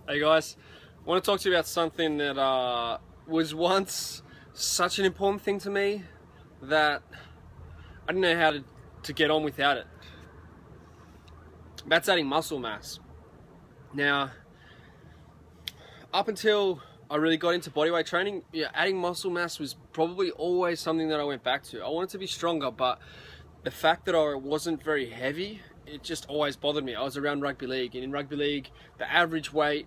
Hey guys, I want to talk to you about something that was once such an important thing to me that I didn't know how to get on without it. That's adding muscle mass. Now, up until I really got into bodyweight training, adding muscle mass was probably always something that I went back to. I wanted to be stronger, but the fact that I wasn't very heavy, it just always bothered me. I was around rugby league, and in rugby league, the average weight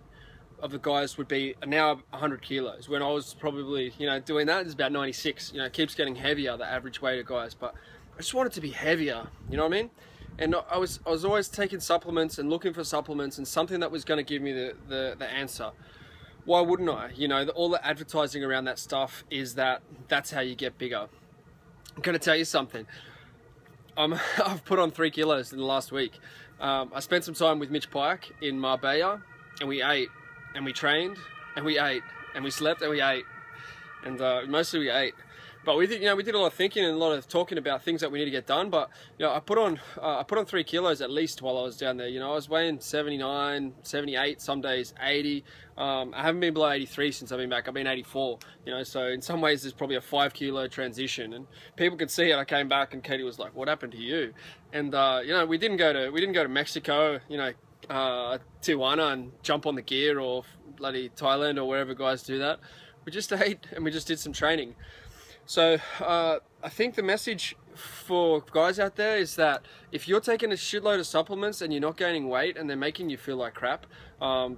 of the guys would be now 100 kilos. When I was probably, doing that, it's about 96. It keeps getting heavier, the average weight of guys, but I just wanted to be heavier, you know what I mean? And I was always taking supplements and looking for supplements and something that was going to give me the answer. Why wouldn't I? All the advertising around that stuff is that's how you get bigger. I'm going to tell you something. I've put on 3 kilos in the last week. I spent some time with Mitch Pike in Marbella, and we ate, and we trained, and we ate, and we slept, and we ate, and mostly we ate. But we did a lot of thinking and a lot of talking about things that we need to get done. But I put on 3 kilos at least while I was down there. I was weighing 79, 78, some days 80. I haven't been below 83 since I've been back. I've been 84. So in some ways there's probably a 5 kilo transition, and people could see it. I came back and Katie was like, "What happened to you?" And we didn't go to Mexico, Tijuana, and jump on the gear, or bloody Thailand, or wherever guys do that. We just ate and we just did some training. So I think the message for guys out there is that if you're taking a shitload of supplements and you're not gaining weight and they're making you feel like crap,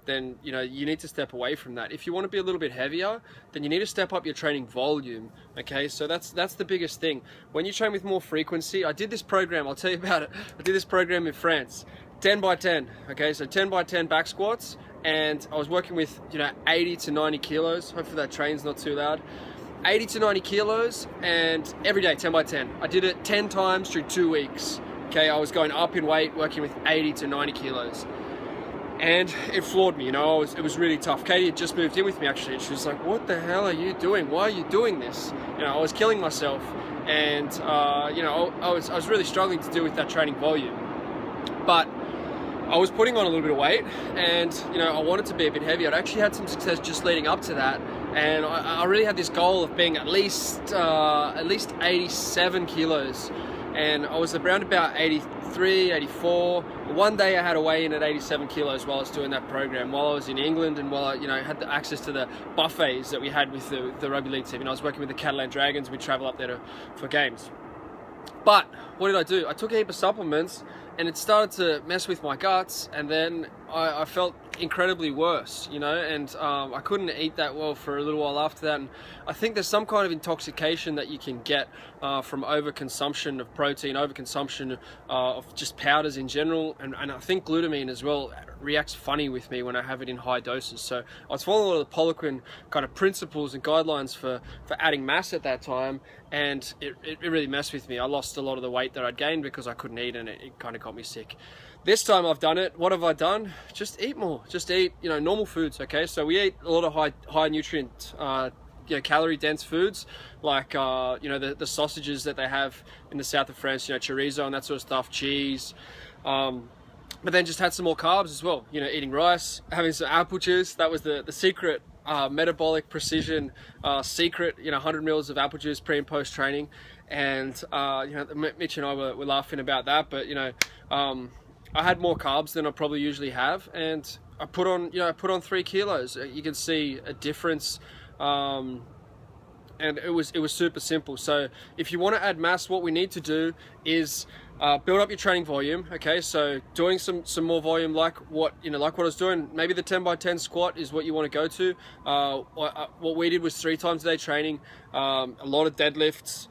then you need to step away from that. If you want to be a little bit heavier, then you need to step up your training volume. Okay, so that's the biggest thing. When you train with more frequency, I did this program, I'll tell you about it. I did this program in France, 10 by 10. Okay, so 10 by 10 back squats, and I was working with 80 to 90 kilos. Hopefully that train's not too loud. 80 to 90 kilos, and every day 10 by 10. I did it 10 times through 2 weeks. Okay, I was going up in weight, working with 80 to 90 kilos. And it floored me, it was really tough. Katie had just moved in with me actually, and she was like, "What the hell are you doing? Why are you doing this?" I was killing myself, and I was really struggling to deal with that training volume. But I was putting on a little bit of weight, and I wanted to be a bit heavier. I'd actually had some success just leading up to that, and I really had this goal of being at least 87 kilos, and I was around about 83, 84. One day I had a weigh in at 87 kilos while I was doing that program, while I was in England, and while I had the access to the buffets that we had with the rugby league team. I was working with the Catalan Dragons. We'd travel up there for games. But what did I do? I took a heap of supplements, and it started to mess with my guts, and then I felt incredibly worse, and I couldn't eat that well for a little while after that. And I think there's some kind of intoxication that you can get from overconsumption of protein, overconsumption of just powders in general, and I think glutamine as well reacts funny with me when I have it in high doses. So I was following a lot of the Poliquin kind of principles and guidelines for adding mass at that time, and it really messed with me. I lost a lot of the weight that I'd gained because I couldn't eat, and it kind of got me sick. This time I've done it. What have I done? Just eat more. Just eat, normal foods. Okay, so we eat a lot of high nutrient, calorie dense foods, like the sausages that they have in the south of France, chorizo and that sort of stuff, cheese. But then just had some more carbs as well. Eating rice, having some apple juice. That was the secret metabolic precision secret. 100 mils of apple juice pre and post training, and Mitch and I were laughing about that. But I had more carbs than I probably usually have, and I put on 3 kilos. You can see a difference, and it was super simple. So if you want to add mass, what we need to do is build up your training volume. Okay, so doing some more volume, like what I was doing. Maybe the 10 by 10 squat is what you want to go to. What we did was 3 times a day training, a lot of deadlifts,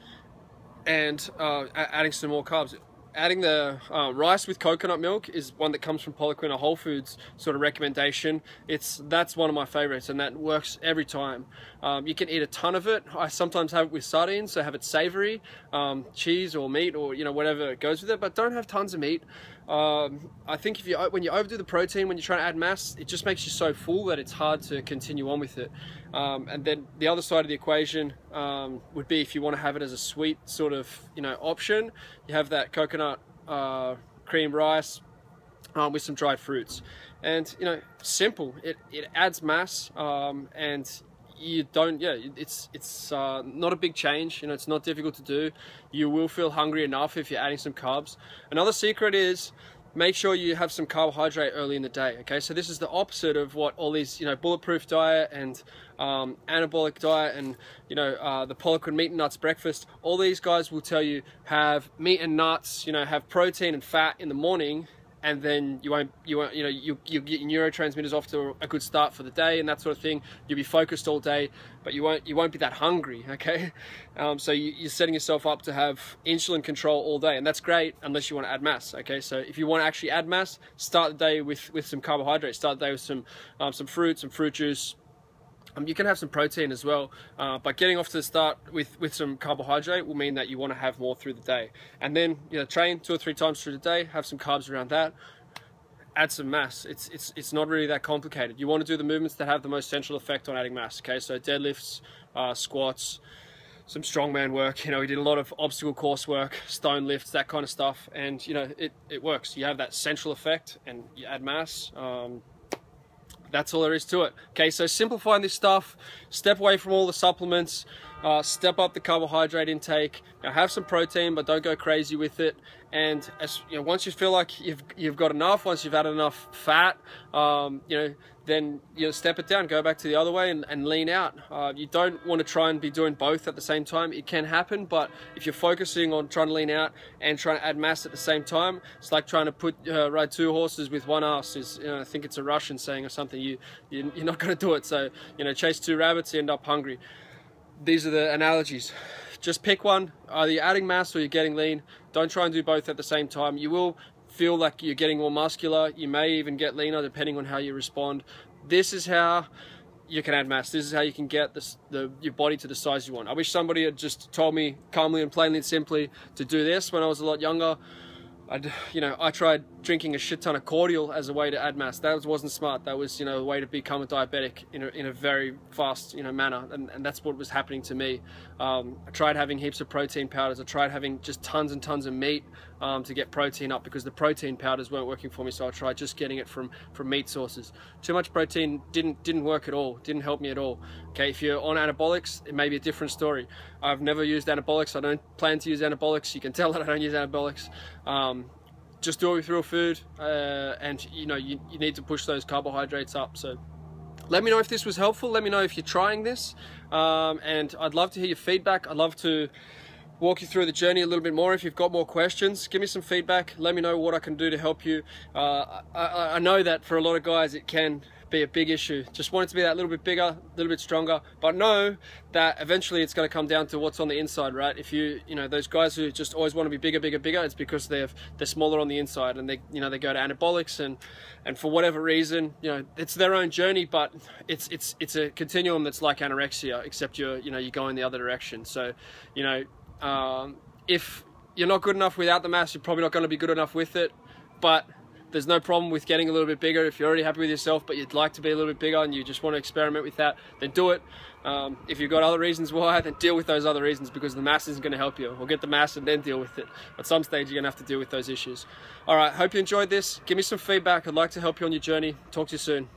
and adding some more carbs. Adding the rice with coconut milk is one that comes from Poliquin, a Whole Foods sort of recommendation. That's one of my favorites, and that works every time. You can eat a ton of it. I sometimes have it with sardines, so have it savory, cheese or meat, or whatever goes with it, but don't have tons of meat. I think when you overdo the protein, when you're trying to add mass, it just makes you so full that it's hard to continue on with it. And then the other side of the equation would be if you want to have it as a sweet sort of option. You have that coconut cream rice with some dried fruits, And you know, simple. It adds mass, and you don't, yeah, it's not a big change. You know, it's not difficult to do. You will feel hungry enough if you're adding some carbs. Another secret is make sure you have some carbohydrate early in the day. Okay, so this is the opposite of what all these, you know, bulletproof diet and anabolic diet and, you know, the Poliquin meat and nuts breakfast. All these guys will tell you have meat and nuts, you know, have protein and fat in the morning, and then you won't, you know, you get your neurotransmitters off to a good start for the day and that sort of thing. You'll be focused all day, but you won't be that hungry. Okay, so you're setting yourself up to have insulin control all day, and that's great unless you want to add mass. Okay, so if you want to actually add mass, start the day with some carbohydrates. Start the day with some fruit, some fruit juice. You can have some protein as well, but getting off to the start with some carbohydrate will mean that you want to have more through the day. And then, you know, train 2 or 3 times through the day, have some carbs around that, add some mass. It's not really that complicated. You want to do the movements that have the most central effect on adding mass. Okay, so deadlifts, squats, some strongman work. You know, we did a lot of obstacle course work, stone lifts, that kind of stuff, and you know, it works. You have that central effect and you add mass. That's all there is to it. Okay, so simplifying this stuff, step away from all the supplements, step up the carbohydrate intake, you know, have some protein, but don't go crazy with it. And as you know, once you feel like you've got enough, once you've added enough fat, you know, then you know, step it down, go back to the other way and lean out. You don't want to try and be doing both at the same time. It can happen, but if you're focusing on trying to lean out and trying to add mass at the same time, it's like trying to ride 2 horses with one ass. Is, you know, I think it's a Russian saying or something. You're not going to do it. So, you know, chase 2 rabbits, you end up hungry. These are the analogies. Just pick one. Either you're adding mass or you're getting lean. Don't try and do both at the same time. You will feel like you're getting more muscular. You may even get leaner depending on how you respond. This is how you can add mass. This is how you can get your body to the size you want. I wish somebody had just told me calmly and plainly and simply to do this when I was a lot younger. I tried drinking a shit ton of cordial as a way to add mass. That wasn't smart. That was, you know, a way to become a diabetic in a very fast, you know, manner, and that's what was happening to me. I tried having heaps of protein powders. I tried having just tons and tons of meat to get protein up, because the protein powders weren't working for me. So I tried just getting it from meat sources. Too much protein didn't work at all. Didn't help me at all. Okay, if you're on anabolics, it may be a different story. I've never used anabolics. I don't plan to use anabolics. You can tell that I don't use anabolics. Just do it with real food, and you know, you need to push those carbohydrates up. So let me know if this was helpful. Let me know if you're trying this, and I'd love to hear your feedback. I'd love to walk you through the journey a little bit more. If you've got more questions, give me some feedback. Let me know what I can do to help you. I know that for a lot of guys it can be a big issue. Just want it to be that little bit bigger, a little bit stronger, but know that eventually it's going to come down to what's on the inside, right? If you know, those guys who just always want to be bigger, bigger, bigger, it's because they're smaller on the inside, and they go to anabolics, and for whatever reason, you know, it's their own journey, but it's a continuum that's like anorexia, except you're going the other direction. So, you know, if you're not good enough without the mass, you're probably not going to be good enough with it, but there's no problem with getting a little bit bigger. If you're already happy with yourself, but you'd like to be a little bit bigger and you just want to experiment with that, then do it. If you've got other reasons why, then deal with those other reasons, because the mass isn't going to help you. We'll get the mass and then deal with it. At some stage, you're going to have to deal with those issues. All right, hope you enjoyed this. Give me some feedback. I'd like to help you on your journey. Talk to you soon.